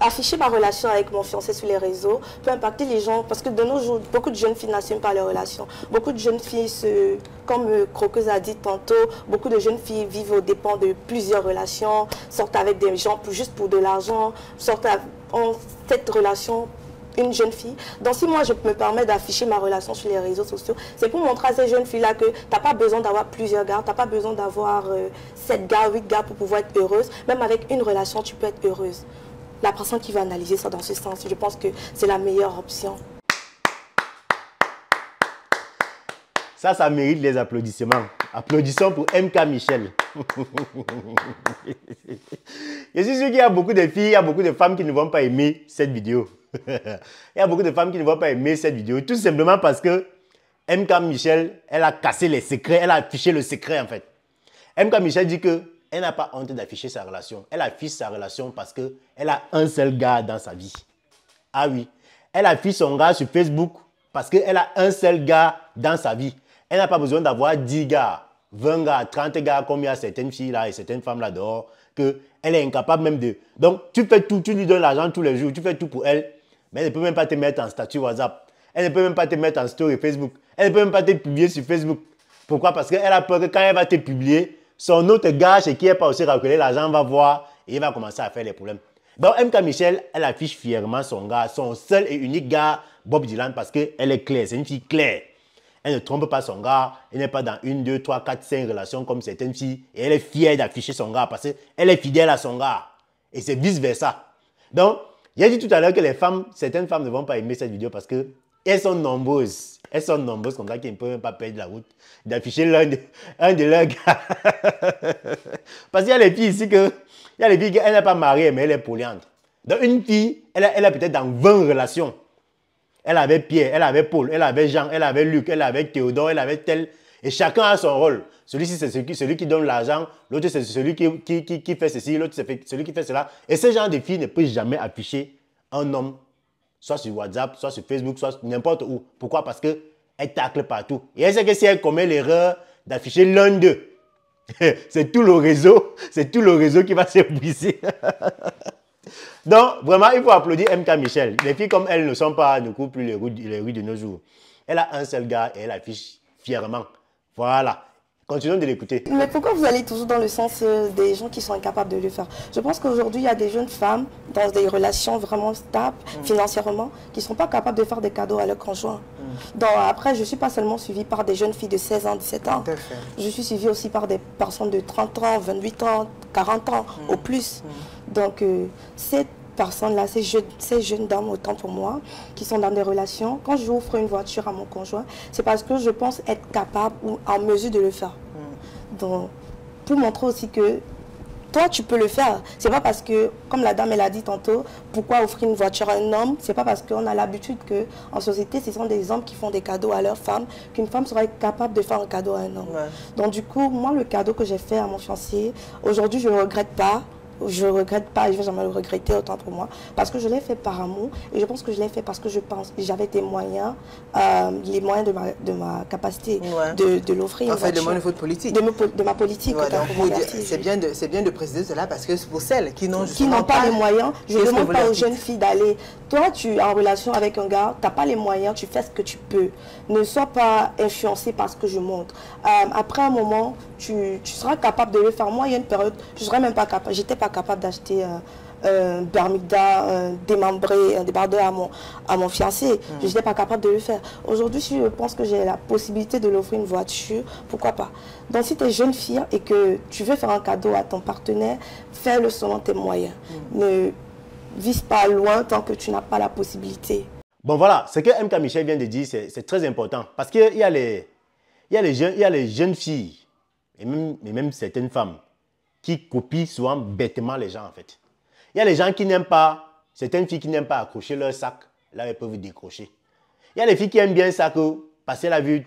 afficher ma relation avec mon fiancé sur les réseaux peut impacter les gens parce que de nos jours, beaucoup de jeunes filles n'assument pas les relations. Beaucoup de jeunes filles, comme Croqueuse a dit tantôt, beaucoup de jeunes filles vivent aux dépens de plusieurs relations, sortent avec des gens juste pour de l'argent, ont cette relation. Une jeune fille. Donc si moi je me permets d'afficher ma relation sur les réseaux sociaux, c'est pour montrer à ces jeunes filles-là que tu n'as pas besoin d'avoir plusieurs gars, tu n'as pas besoin d'avoir 7 gars, 8 gars pour pouvoir être heureuse. Même avec une relation, tu peux être heureuse. La personne qui va analyser ça dans ce sens, je pense que c'est la meilleure option. Ça mérite les applaudissements. Applaudissons pour MK Michel. Je suis sûr qu'il y a beaucoup de filles, il y a beaucoup de femmes qui ne vont pas aimer cette vidéo. Il y a beaucoup de femmes qui ne vont pas aimer cette vidéo, tout simplement parce que MK Michel, elle a cassé les secrets, elle a affiché le secret en fait. MK Michel dit qu'elle n'a pas honte d'afficher sa relation. Elle affiche sa relation parce qu'elle a un seul gars dans sa vie. Ah oui, elle affiche son gars sur Facebook parce qu'elle a un seul gars dans sa vie. Elle n'a pas besoin d'avoir 10 gars, 20 gars, 30 gars, comme il y a certaines filles là et certaines femmes là dehors, qu'elle est incapable même de... Donc, tu fais tout, tu lui donnes l'argent tous les jours, tu fais tout pour elle, mais elle ne peut même pas te mettre en statut WhatsApp. Elle ne peut même pas te mettre en story Facebook. Elle ne peut même pas te publier sur Facebook. Pourquoi? Parce qu'elle a peur que quand elle va te publier, son autre gars chez qui elle n'est pas aussi calculé, l'argent va voir et il va commencer à faire les problèmes. Donc, MK Michel, elle affiche fièrement son gars, son seul et unique gars, Bob Dylan, parce qu'elle est claire, c'est une fille claire. Elle ne trompe pas son gars, elle n'est pas dans 1, 2, 3, 4, 5 relations comme certaines filles. Et elle est fière d'afficher son gars parce qu'elle est fidèle à son gars. Et c'est vice-versa. Donc, j'ai dit tout à l'heure que les femmes, certaines femmes ne vont pas aimer cette vidéo parce qu'elles sont nombreuses. Elles sont nombreuses comme ça qui ne peuvent même pas perdre la route d'afficher un de leurs gars. Parce qu'il y a les filles ici il y a les filles qu'elle n'est pas mariée mais elle est polyandre. Donc une fille, elle est peut-être dans 20 relations. Elle avait Pierre, elle avait Paul, elle avait Jean, elle avait Luc, elle avait Théodore, elle avait tel. Et chacun a son rôle. Celui-ci, c'est celui qui donne l'argent. L'autre, c'est celui qui fait ceci. L'autre, c'est celui qui fait cela. Et ce genre de filles ne peut jamais afficher un homme, soit sur WhatsApp, soit sur Facebook, soit n'importe où. Pourquoi? Parce qu'elle tacle partout. Et elle sait que si elle commet l'erreur d'afficher l'un d'eux, c'est tout le réseau qui va se briser. Donc, vraiment, il faut applaudir MK Michel. Les filles comme elle ne courent plus les rues de nos jours. Elle a un seul gars et elle affiche fièrement. Voilà. Continuons de l'écouter. Mais pourquoi vous allez toujours dans le sens des gens qui sont incapables de le faire? Je pense qu'aujourd'hui, il y a des jeunes femmes dans des relations vraiment stables, financièrement, qui ne sont pas capables de faire des cadeaux à leur conjoint. Donc, après, je ne suis pas seulement suivie par des jeunes filles de 16 ans, 17 ans. Je suis suivie aussi par des personnes de 30 ans, 28 ans, 40 ans, au plus. Donc, cette personnes-là, ces jeunes dames, autant pour moi, qui sont dans des relations, quand je offre une voiture à mon conjoint, c'est parce que je pense être capable ou en mesure de le faire. Donc, pour montrer aussi que toi, tu peux le faire. C'est pas parce que, comme la dame, elle a dit tantôt, pourquoi offrir une voiture à un homme? C'est pas parce qu'on a l'habitude qu'en société, ce sont des hommes qui font des cadeaux à leurs femmes, qu'une femme sera capable de faire un cadeau à un homme. Donc, du coup, moi, le cadeau que j'ai fait à mon fiancé, aujourd'hui, je ne le regrette pas. Je ne regrette pas et je ne vais jamais le regretter, autant pour moi, parce que je l'ai fait par amour et je pense que je l'ai fait parce que je pense que j'avais des moyens, les moyens de ma capacité de l'offrir. En fait, de mon niveau de politique. De ma politique. C'est bien de préciser cela parce que pour celles qui n'ont pas les moyens, je ne demande pas aux jeunes filles d'aller. Toi, tu es en relation avec un gars, tu n'as pas les moyens, tu fais ce que tu peux. Ne sois pas influencé par ce que je montre. Après un moment, tu seras capable de le faire. Moi, il y a une période, je ne serais même pas capable, j'étais pas capable d'acheter un Bermuda, démembré, un débardeur à mon fiancé. Je n'étais pas capable de le faire. Aujourd'hui, si je pense que j'ai la possibilité de l'offrir une voiture, pourquoi pas? Donc, si tu es jeune fille et que tu veux faire un cadeau à ton partenaire, fais-le selon tes moyens. Ne vise pas loin tant que tu n'as pas la possibilité. Bon, voilà, ce que MK Michel vient de dire, c'est très important. Parce qu'il y a les jeunes filles, et même certaines femmes, qui copient souvent bêtement les gens, en fait. Il y a les gens qui n'aiment pas, certaines filles qui n'aiment pas accrocher leur sac, là, elles peuvent décrocher. Il y a les filles qui aiment bien ça, parce qu'elle a vu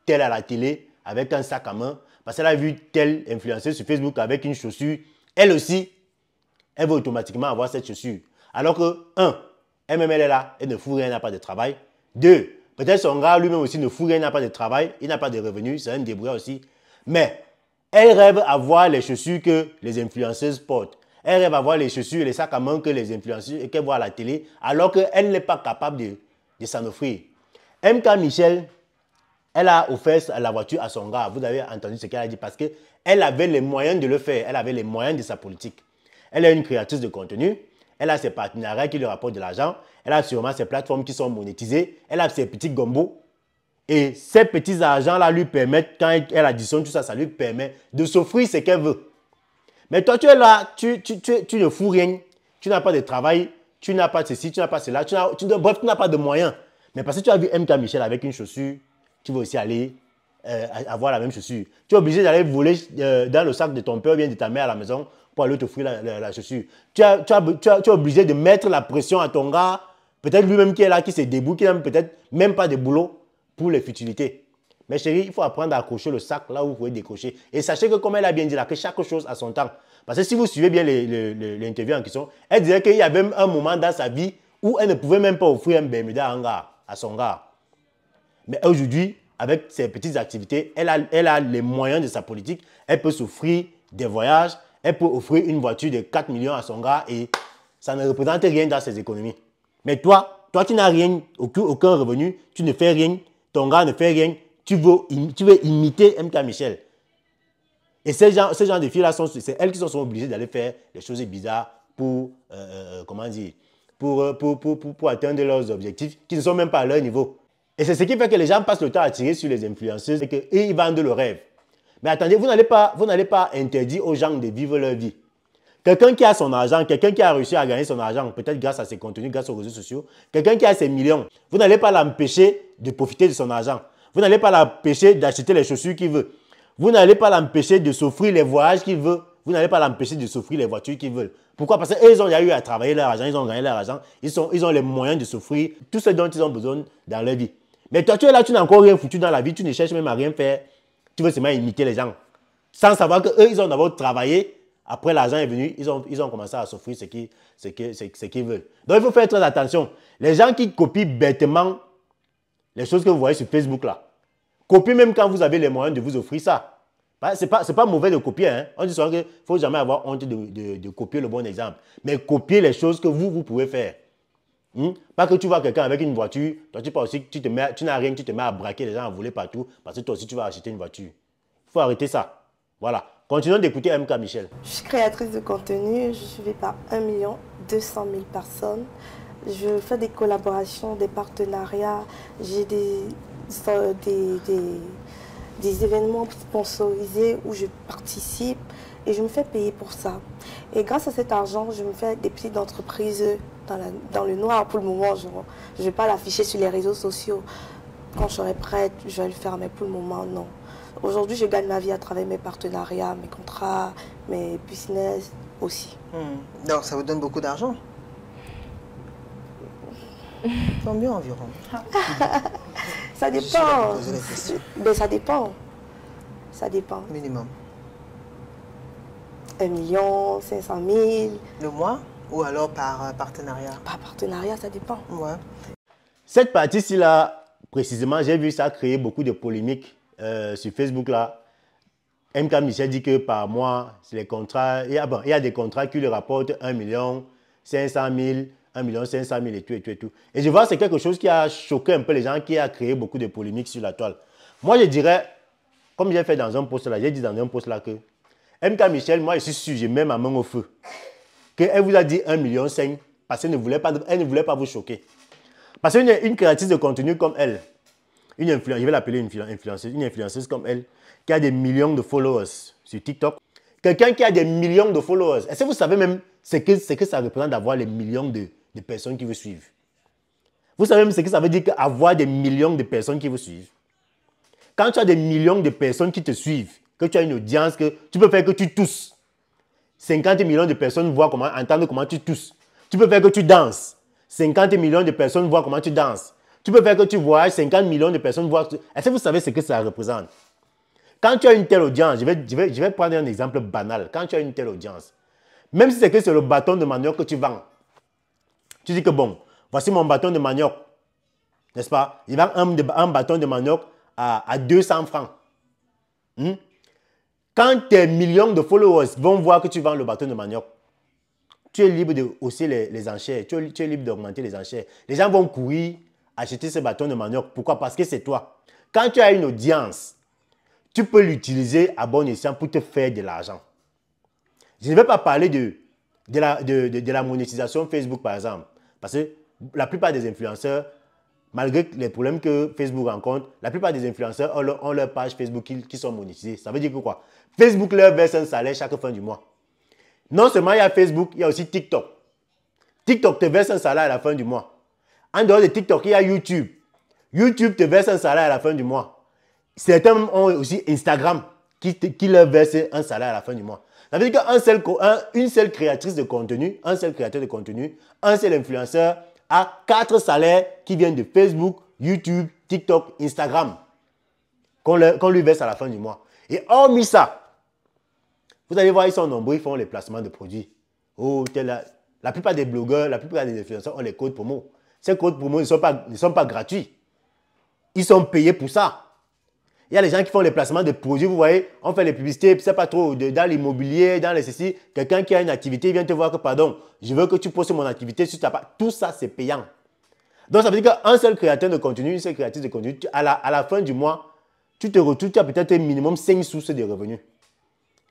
telle à la télé, avec un sac à main, parce qu'elle a vu telle influenceuse sur Facebook avec une chaussure, elle aussi, elle va automatiquement avoir cette chaussure. Alors que, elle-même, elle est là, elle ne fout rien, elle n'a pas de travail. 2, peut-être son gars lui-même aussi ne fout rien, il n'a pas de travail, il n'a pas de revenus, c'est un débrouillard aussi. Mais elle rêve à voir les chaussures que les influenceuses portent. Elle rêve avoir les chaussures et les sacs à main que les influenceurs et qu'elle voit à la télé, alors qu'elle n'est pas capable de s'en offrir. MK Michel, elle a offert la voiture à son gars. Vous avez entendu ce qu'elle a dit parce qu'elle avait les moyens de le faire. Elle avait les moyens de sa politique. Elle est une créatrice de contenu. Elle a ses partenariats qui lui rapportent de l'argent. Elle a sûrement ses plateformes qui sont monétisées. Elle a ses petits gombos. Et ces petits argents-là lui permettent, quand elle additionne tout ça, ça lui permet de s'offrir ce qu'elle veut. Mais toi, tu es là, tu ne fous rien. Tu n'as pas de travail. Tu n'as pas ceci, tu n'as pas cela. Bref, tu n'as pas de moyens. Mais parce que tu as vu MK Michel avec une chaussure, tu vas aussi aller avoir la même chaussure. Tu es obligé d'aller voler dans le sac de ton père ou bien de ta mère à la maison pour aller t'offrir la chaussure. Tu es obligé de mettre la pression à ton gars, peut-être lui-même qui est là, qui se débrouille, qui n'a peut-être même pas de boulot pour les futilités. Mais chérie, il faut apprendre à accrocher le sac là où vous pouvez décrocher. Et sachez que, comme elle a bien dit là, que chaque chose a son temps. Parce que si vous suivez bien l'interview en question, elle disait qu'il y avait même un moment dans sa vie où elle ne pouvait même pas offrir un BMW à son gars. Mais aujourd'hui, avec ses petites activités, elle a les moyens de sa politique. Elle peut s'offrir des voyages. Elle peut offrir une voiture de 4 millions à son gars et ça ne représente rien dans ses économies. Mais toi qui n'as rien, aucun revenu, tu ne fais rien, ton gars ne fait rien, tu veux imiter MK Michel. Et ces gens de filles-là, c'est elles qui sont obligées d'aller faire des choses bizarres pour, comment dire, pour atteindre leurs objectifs qui ne sont même pas à leur niveau. Et c'est ce qui fait que les gens passent le temps à tirer sur les influenceuses et qu'ils vendent le rêve. Mais attendez, vous n'allez pas interdire aux gens de vivre leur vie. Quelqu'un qui a son argent, quelqu'un qui a réussi à gagner son argent, peut-être grâce à ses contenus, grâce aux réseaux sociaux, quelqu'un qui a ses millions, vous n'allez pas l'empêcher de profiter de son argent. Vous n'allez pas l'empêcher d'acheter les chaussures qu'il veut. Vous n'allez pas l'empêcher de s'offrir les voyages qu'il veut. Vous n'allez pas l'empêcher de s'offrir les voitures qu'il veut. Pourquoi? Parce qu'ils ont eu à travailler leur argent, ils ont gagné leur argent, ils ont les moyens de s'offrir tout ce dont ils ont besoin dans leur vie. Mais toi, tu es là, tu n'as encore rien foutu dans la vie, tu ne cherches même à rien faire. Tu veux seulement imiter les gens. Sans savoir qu'eux, ils ont d'abord travaillé. Après, l'argent est venu, ils ont commencé à s'offrir ce qu'ils veulent. Donc, il faut faire très attention. Les gens qui copient bêtement les choses que vous voyez sur Facebook, là, copient même quand vous avez les moyens de vous offrir ça. Ce n'est pas mauvais de copier. Hein. On dit souvent qu'il ne faut jamais avoir honte de copier le bon exemple. Mais copier les choses que vous pouvez faire. Pas que tu vois quelqu'un avec une voiture, toi tu n'as rien, tu te mets à braquer les gens, à voler partout, parce que toi aussi tu vas acheter une voiture. Il faut arrêter ça. Voilà. Continuons d'écouter MK Michel. Je suis créatrice de contenu, je suis suivie par 1 200 000 personnes. Je fais des collaborations, des partenariats, j'ai des événements sponsorisés où je participe et je me fais payer pour ça. Et grâce à cet argent, je me fais des petites entreprises dans le noir pour le moment. Je ne vais pas l'afficher sur les réseaux sociaux. Quand je serai prête, je vais le faire, mais pour le moment, non. Aujourd'hui, je gagne ma vie à travers mes partenariats, mes contrats, mes business aussi. Donc, ça vous donne beaucoup d'argent? Combien environ? Ça dépend. Mais ça dépend. Ça dépend. Minimum. 1 500 000. Le mois ou alors par partenariat? Par partenariat, ça dépend. Ouais. Cette partie-ci là, précisément, j'ai vu ça créer beaucoup de polémiques sur Facebook là. MK Michel dit que par mois, les contrats, il y a des contrats qui lui rapportent 1 500 000, 1 500 000 et tout, et tout, et tout. Et je vois que c'est quelque chose qui a choqué un peu les gens, qui a créé beaucoup de polémiques sur la toile. Moi, je dirais, comme j'ai fait dans un post là, j'ai dit dans un post là que MK Michel, moi, je suis sûr, je mets ma main au feu, qu'elle vous a dit 1,5 million parce qu'elle ne voulait pas vous choquer. Parce qu'une créatrice de contenu comme elle, je vais l'appeler une influenceuse comme elle, qui a des millions de followers sur TikTok, quelqu'un qui a des millions de followers, est-ce que vous savez même ce que ça représente d'avoir les millions de personnes qui vous suivent? Vous savez même ce que ça veut dire qu'avoir des millions de personnes qui vous suivent? Quand tu as des millions de personnes qui te suivent, que tu as une audience, que tu peux faire que tu tousses. 50 millions de personnes entendent comment tu tousses. Tu peux faire que tu danses. 50 millions de personnes voient comment tu danses. Tu peux faire que tu voyages, 50 millions de personnes voient. Est-ce que vous savez ce que ça représente? Quand tu as une telle audience, je vais prendre un exemple banal. Quand tu as une telle audience, même si c'est le bâton de manioc que tu vends, tu dis que bon, voici mon bâton de manioc, n'est-ce pas? Il vend un bâton de manioc à 200 francs. Quand tes millions de followers vont voir que tu vends le bâton de manioc, tu es libre de hausser les enchères, tu es libre d'augmenter les enchères. Les gens vont courir acheter ce bâton de manioc. Pourquoi? Parce que c'est toi. Quand tu as une audience, tu peux l'utiliser à bon escient pour te faire de l'argent. Je ne vais pas parler de la monétisation Facebook, par exemple. Parce que la plupart des influenceurs, malgré les problèmes que Facebook rencontre, la plupart des influenceurs ont leur page Facebook qui sont monétisées. Ça veut dire que quoi? Facebook leur verse un salaire chaque fin du mois. Non seulement il y a Facebook, il y a aussi TikTok. TikTok te verse un salaire à la fin du mois. En dehors de TikTok, il y a YouTube. YouTube te verse un salaire à la fin du mois. Certains ont aussi Instagram qui leur verse un salaire à la fin du mois. Ça veut dire qu'une seule créatrice de contenu, un seul créateur de contenu, un seul influenceur a 4 salaires qui viennent de Facebook, YouTube, TikTok, Instagram qu'on lui verse à la fin du mois. Et hormis ça, vous allez voir, ils sont nombreux, ils font les placements de produits. Oh, la plupart des blogueurs, la plupart des influenceurs ont les codes promo. Ces codes promo ne sont pas gratuits. Ils sont payés pour ça. Il y a les gens qui font les placements de produits, vous voyez, on fait les publicités, c'est pas trop, dans l'immobilier, dans les ceci, quelqu'un qui a une activité, il vient te voir que, pardon, je veux que tu postes mon activité sur ta page. Tout ça, c'est payant. Donc, ça veut dire qu'un seul créateur de contenu, une seule créatrice de contenu, à la fin du mois, tu te retrouves, tu as peut-être un minimum 5 sources de revenus.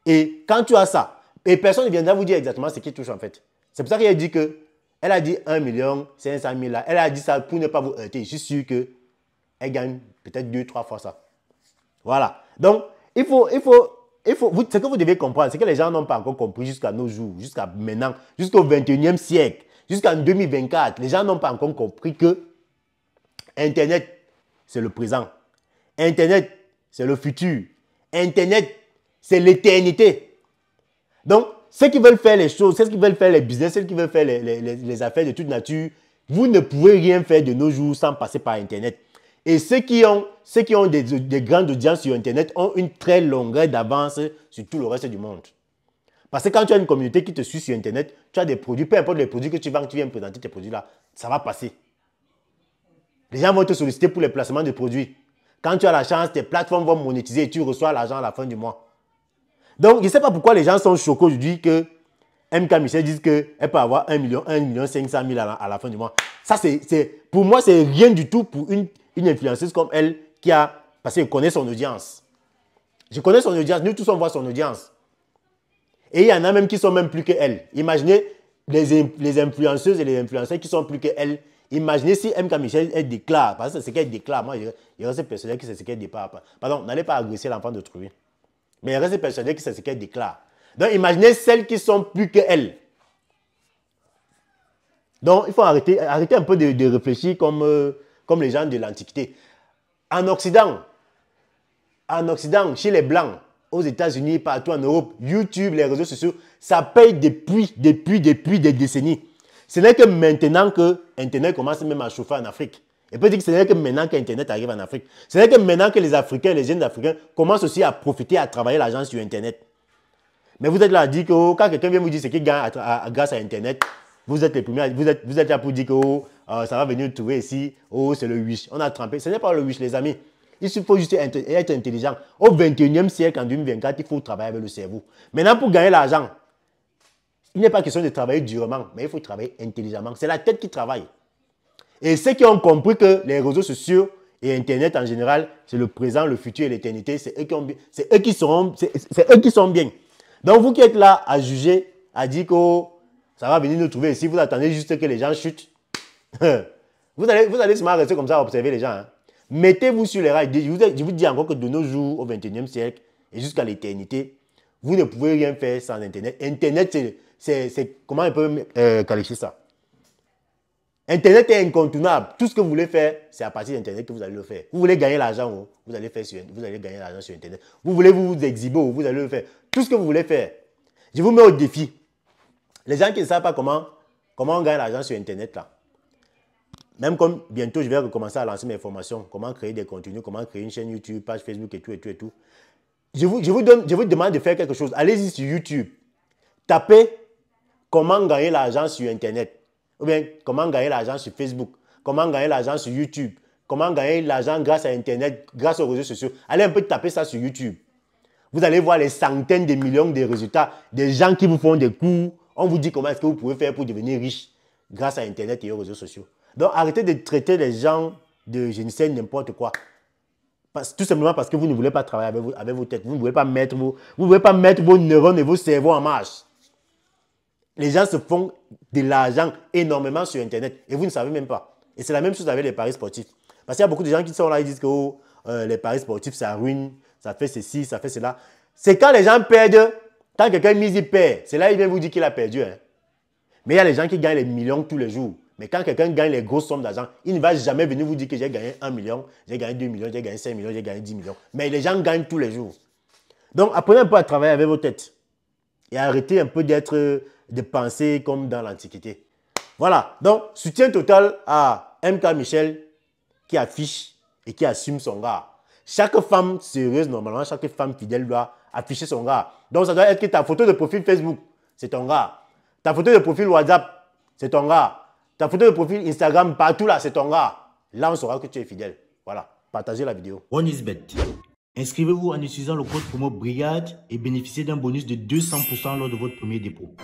Et quand tu as ça, et personne ne viendra vous dire exactement ce qui touche en fait. C'est pour ça qu'elle dit que, elle a dit 1 500 000 là. Elle a dit ça pour ne pas vous heurter. Je suis sûr qu'elle gagne peut-être 2-3 fois ça. Voilà. Donc, ce que vous devez comprendre, c'est que les gens n'ont pas encore compris jusqu'à nos jours, jusqu'à maintenant, jusqu'au 21e siècle, jusqu'en 2024. Les gens n'ont pas encore compris que Internet, c'est le présent. Internet, c'est le futur. Internet, c'est l'éternité. Donc, ceux qui veulent faire les choses, ceux qui veulent faire les business, ceux qui veulent faire les affaires de toute nature, vous ne pouvez rien faire de nos jours sans passer par Internet. Et ceux qui ont des grandes audiences sur Internet ont une très longueur d'avance sur tout le reste du monde. Parce que quand tu as une communauté qui te suit sur Internet, tu as des produits, peu importe les produits que tu vends, tu viens présenter tes produits là, ça va passer. Les gens vont te solliciter pour les placements de produits. Quand tu as la chance, tes plateformes vont monétiser et tu reçois l'argent à la fin du mois. Donc, je ne sais pas pourquoi les gens sont choqués aujourd'hui que MK Michel dise qu'elle peut avoir 1 500 000 à la fin du mois. Ça, pour moi, c'est rien du tout pour une influenceuse comme elle qui a... Parce qu'elle connaît son audience. Je connais son audience. Nous tous, on voit son audience. Et il y en a même qui sont même plus qu'elle. Imaginez les influenceuses et les influenceurs qui sont plus qu'elle. Imaginez si MK Michel, elle déclare. Parce que c'est ce qu'elle déclare. Moi, il reste persuadé que c'est ce qu'elle déclare. Pardon, n'allez pas agresser l'enfant d'autrui. Mais il reste persuadé que c'est ce qu'elle déclare. Donc, imaginez celles qui sont plus qu'elle. Donc, il faut arrêter un peu de réfléchir comme les gens de l'Antiquité. En Occident, chez les Blancs, aux États-Unis, partout en Europe, YouTube, les réseaux sociaux, ça paye depuis des décennies. Ce n'est que maintenant que Internet commence même à chauffer en Afrique. Et peut dire que ce n'est que maintenant qu'Internet arrive en Afrique. Ce n'est que maintenant que les Africains, les jeunes Africains commencent aussi à profiter, à travailler l'argent sur Internet. Mais vous êtes là à dire que quand quelqu'un vient vous dire ce qu'il gagne grâce à Internet, vous êtes les premiers, vous êtes là pour dire que ça va venir trouver ici, c'est le Wish. On a trempé. Ce n'est pas le Wish, les amis. Il faut juste être intelligent. Au 21e siècle, en 2024, il faut travailler avec le cerveau. Maintenant, pour gagner l'argent, il n'est pas question de travailler durement, mais il faut travailler intelligemment. C'est la tête qui travaille. Et ceux qui ont compris que les réseaux sociaux et Internet en général, c'est le présent, le futur et l'éternité, c'est eux qui sont bien. Donc, vous qui êtes là à juger, à dire que ça va venir nous trouver ici, vous attendez juste que les gens chutent. vous allez seulement rester comme ça à observer les gens. Hein. Mettez-vous sur les rails. Je vous dis encore que de nos jours, au 21e siècle et jusqu'à l'éternité, vous ne pouvez rien faire sans Internet. Internet, c'est comment on peut qualifier ça? Internet est incontournable. Tout ce que vous voulez faire, c'est à partir d'Internet que vous allez le faire. Vous voulez gagner l'argent, vous allez gagner l'argent sur Internet. Vous voulez vous exhiber, vous allez le faire. Tout ce que vous voulez faire. Je vous mets au défi. Les gens qui ne savent pas comment on gagne l'argent sur Internet, là. Même comme bientôt, je vais recommencer à lancer mes formations. Comment créer des contenus, comment créer une chaîne YouTube, page Facebook et tout. Je vous demande de faire quelque chose. Allez-y sur YouTube. Tapez comment gagner l'argent sur Internet. Ou bien, comment gagner l'argent sur Facebook. Comment gagner l'argent sur YouTube. Comment gagner l'argent grâce à Internet, grâce aux réseaux sociaux. Allez un peu taper ça sur YouTube. Vous allez voir les centaines de millions de résultats. Des gens qui vous font des cours. On vous dit comment est-ce que vous pouvez faire pour devenir riche grâce à Internet et aux réseaux sociaux. Donc, arrêtez de traiter les gens de je ne sais n'importe quoi. Tout simplement parce que vous ne voulez pas travailler avec vos têtes. Vous ne voulez pas mettre vos neurones et vos cerveaux en marche. Les gens se font de l'argent énormément sur Internet et vous ne savez même pas. Et c'est la même chose avec les paris sportifs. Parce qu'il y a beaucoup de gens qui sont là et disent que oh, les paris sportifs, ça ruine, ça fait ceci, ça fait cela. C'est quand les gens perdent, quand quelqu'un mise, il perd. C'est là qu'il vient vous dire qu'il a perdu. Hein. Mais il y a les gens qui gagnent les millions tous les jours. Mais quand quelqu'un gagne les grosses sommes d'argent, il ne va jamais venir vous dire que j'ai gagné 1 million, j'ai gagné 2 millions, j'ai gagné 5 millions, j'ai gagné 10 millions. Mais les gens gagnent tous les jours. Donc, apprenez un peu à travailler avec vos têtes. Et arrêtez un peu de penser comme dans l'Antiquité. Voilà. Donc, soutien total à MK Michel qui affiche et qui assume son gars. Chaque femme sérieuse, normalement, chaque femme fidèle doit afficher son gars. Donc, ça doit être que ta photo de profil Facebook, c'est ton gars. Ta photo de profil WhatsApp, c'est ton gars. Ta photo de profil Instagram, partout là, c'est ton gars. Là, on saura que tu es fidèle. Voilà. Partagez la vidéo. OneIsBet. Inscrivez-vous en utilisant le code promo BRIGADE et bénéficiez d'un bonus de 200% lors de votre premier dépôt.